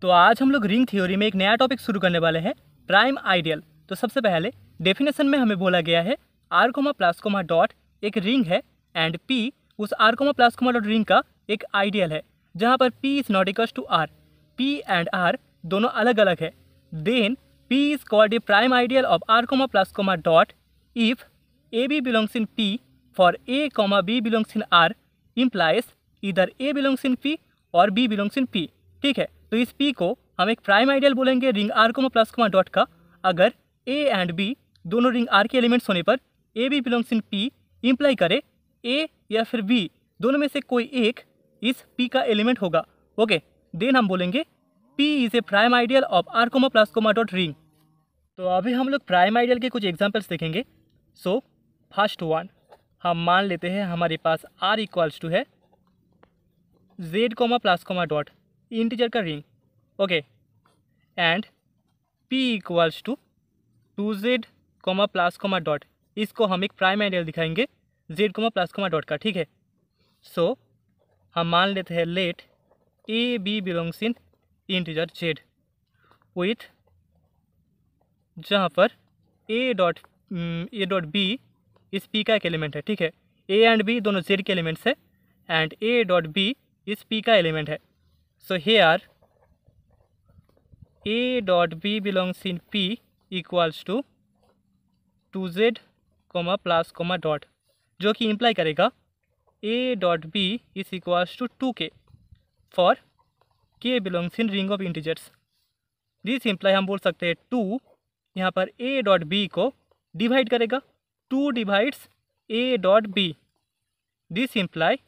तो आज हम लोग रिंग थ्योरी में एक नया टॉपिक शुरू करने वाले हैं, प्राइम आइडियल। तो सबसे पहले डेफिनेशन में हमें बोला गया है R comma plus comma dot एक रिंग है एंड पी उस R comma plus comma dot ring का एक आइडियल है, जहाँ पर P is not equals to R. P and R दोनों अलग अलग है। Then P is called a prime ideal of R comma plus comma dot if A B belongs in P for A comma B belongs in R implies either A belongs in P और B belongs in P. ठीक है, तो इस P को हम एक prime ideal बोलेंगे ring R comma plus comma dot का अगर ए एंड बी दोनों रिंग आर के एलिमेंट्स होने पर A B belongs in P imply करे ए या फिर बी दोनों में से कोई एक इस पी का एलिमेंट होगा। ओके, देन हम बोलेंगे P is a prime ideal of R comma plus comma dot ring. तो अभी हम लोग प्राइम आइडियल के कुछ एग्जाम्पल्स देखेंगे। सो फर्स्ट वन, हम मान लेते हैं हमारे पास आर इक्वल्स टू है Z comma plus comma dot integer का रिंग। Okay, and P equals to 2z comma plus comma dot, इसको हम एक प्राइम आइडियल दिखाएंगे z comma plus comma dot का। ठीक है, सो हम मान लेते हैं let A B belongs in integer z with जहाँ पर ए डॉट बी इस पी का एक एलिमेंट है। ठीक है, ए एंड बी दोनों z के एलिमेंट्स है एंड ए डॉट बी इस पी का एलिमेंट है। So here A dot B belongs in P equals to 2z comma plus comma dot, जो कि इम्प्लाई करेगा A dot B is equals to 2k for k belongs in ring of integers. This imply हम बोल सकते हैं 2 यहाँ पर A dot B को डिवाइड करेगा, 2 divides A dot B. This imply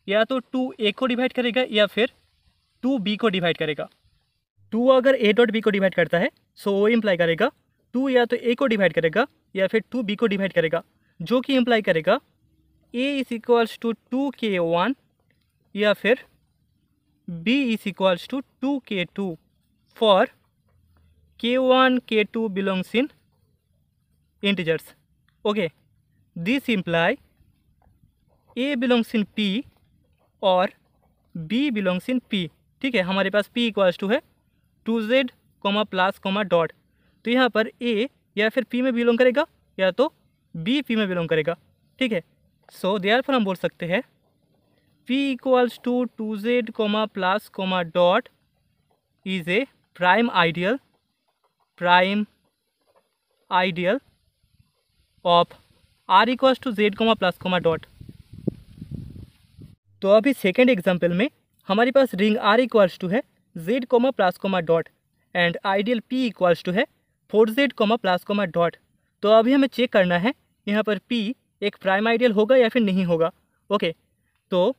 या तो 2 ए को डिवाइड करेगा या फिर 2 बी को डिवाइड करेगा। 2 अगर ए डॉट बी को डिवाइड करता है सो वो इम्प्लाई करेगा 2 या तो ए को डिवाइड करेगा या फिर 2 बी को डिवाइड करेगा, जो कि इम्प्लाई करेगा ए इज इक्वल्स टू 2k1 या फिर B is equals to 2k2 for k1 k2 belongs in integers. Okay, this imply A belongs in P और बी बिलोंग्स इन पी। ठीक है, हमारे पास p इक्वल्स टू है 2z comma plus comma dot, तो यहाँ पर a या फिर p में बिलोंग करेगा या तो b p में बिलोंग करेगा। ठीक है, सो देयरफॉर हम बोल सकते हैं p equals to 2z comma plus comma dot is a prime ideal of r equals to z comma plus comma dot. तो अभी सेकेंड एग्जाम्पल में हमारे पास रिंग आर इक्वल्स टू है z comma plus comma dot and ideal p equals to है 4z comma plus comma dot. तो अभी हमें चेक करना है यहाँ पर p एक प्राइम आइडियल होगा या फिर नहीं होगा। ओके, तो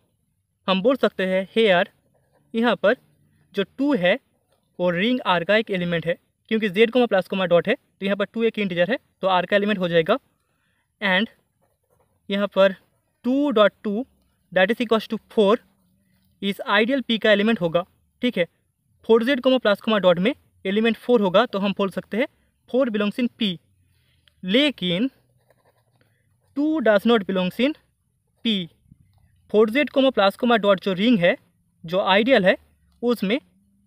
हम बोल सकते हैं हेयर यहाँ पर जो 2 है वो रिंग आर का एक एलिमेंट है, क्योंकि z comma plus comma dot है तो यहाँ पर 2 एक इंटीजर है तो r का एलिमेंट हो जाएगा। एंड यहाँ पर 2.2 दैट इज इक्वल्स टू 4 इस आइडियल p का एलिमेंट होगा। ठीक है, 4z comma plus comma dot में एलिमेंट 4 होगा तो हम बोल सकते हैं 4 बिलोंग्स इन p, लेकिन 2 does not belongs in p। 4z comma plus comma dot जो रिंग है जो आइडियल है उसमें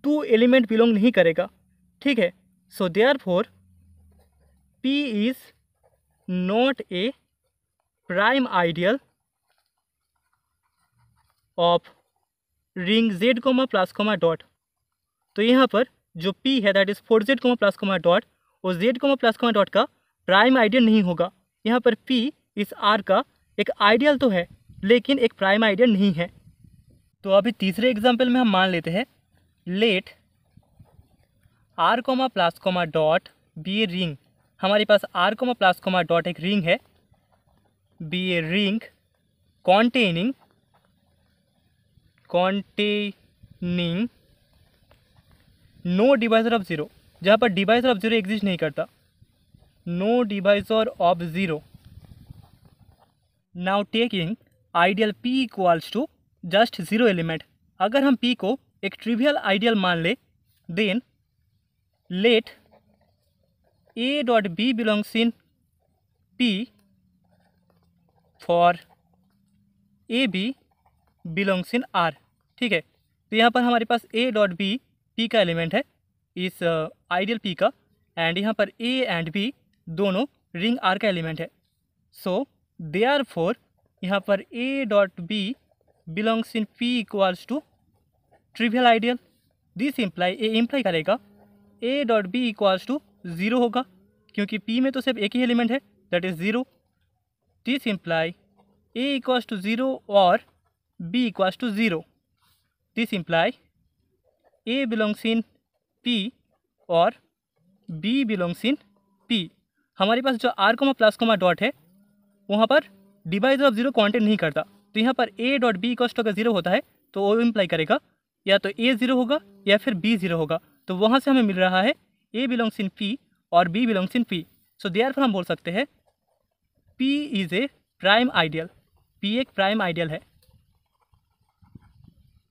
2 एलिमेंट बिलोंग नहीं करेगा। ठीक है, so therefore p is not a prime ideal of ring z comma plus comma dot. तो यहाँ पर जो p है that is 4z comma plus comma dot और z comma plus comma dot का प्राइम आइडियल नहीं होगा। यहाँ पर p इस r का एक आइडियल तो है लेकिन एक प्राइम आइडियल नहीं है। तो अभी तीसरे एग्जाम्पल में हम मान लेते हैं let r comma plus comma dot be a ring. हमारे पास r comma plus comma dot एक रिंग है, be a ring containing no divisor of zero, जहाँ पर डिवाइजर ऑफ जीरो एग्जिस्ट नहीं करता, no divisor of zero. Now taking ideal p equals to just 0 element. अगर हम p को एक ट्रिवियल आइडियल मान ले then let a dot b belongs in p for a b belongs in r। ठीक है, तो यहाँ पर हमारे पास a डॉट बी P का एलिमेंट है, इस आइडियल P का, एंड यहाँ पर A एंड B दोनों रिंग R का एलिमेंट है। सो देयरफॉर यहाँ पर A dot B belongs in P equals to trivial ideal. This imply a imply करेगा A dot B equals to 0 होगा, क्योंकि P में तो सिर्फ एक ही एलिमेंट है, that is 0। This imply A equals to 0 और B equals to 0। This imply A belongs in P और B बिलोंग्स इन P। हमारे पास जो R comma plus comma dot है वहाँ पर डिवाइजर ऑफ 0 काउंटेड नहीं करता, तो यहाँ पर A dot B equals to अगर 0 होता है तो वो इम्प्लाई करेगा या तो A 0 होगा या फिर B 0 होगा। तो वहाँ से हमें मिल रहा है A बिलोंग्स इन P और B belongs in P। So therefore हम बोल सकते हैं P is a prime ideal. P एक प्राइम आइडियल है।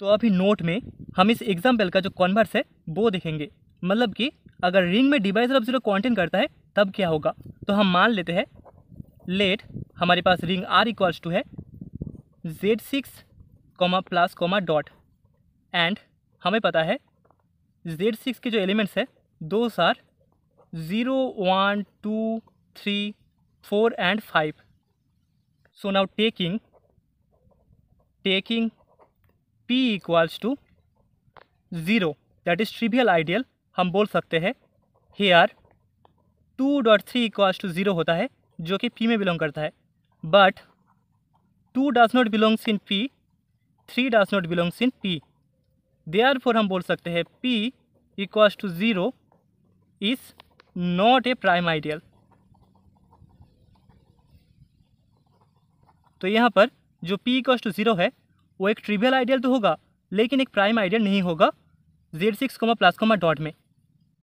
तो अभी नोट में हम इस एग्जाम्पल का जो कॉन्वर्स है वो देखेंगे, मतलब कि अगर रिंग में डिवाइजर ऑफ 0 काउंटेड करता है तब क्या होगा। तो हम मान लेते हैं लेट हमारे पास रिंग R इक्वल्स टू है Z6 comma plus comma dot, and हमें पता है Z6 के जो एलिमेंट्स है those are 0 1 2 3 4 and 5। So now taking P equals to 0 that is trivial ideal, हम बोल सकते हैं हेयर 2.3 इक्वल्स टू 0 होता है जो कि P में बिलोंग करता है, but 2 does not belongs in P, 3 does not belongs in P। Therefore हम बोल सकते हैं P equals to 0 is not a prime ideal. तो यहाँ पर जो P इक्वल्स टू 0 है वो एक ट्रिवियल आइडियल तो होगा लेकिन एक प्राइम आइडियल नहीं होगा Z6 प्लस डॉट में।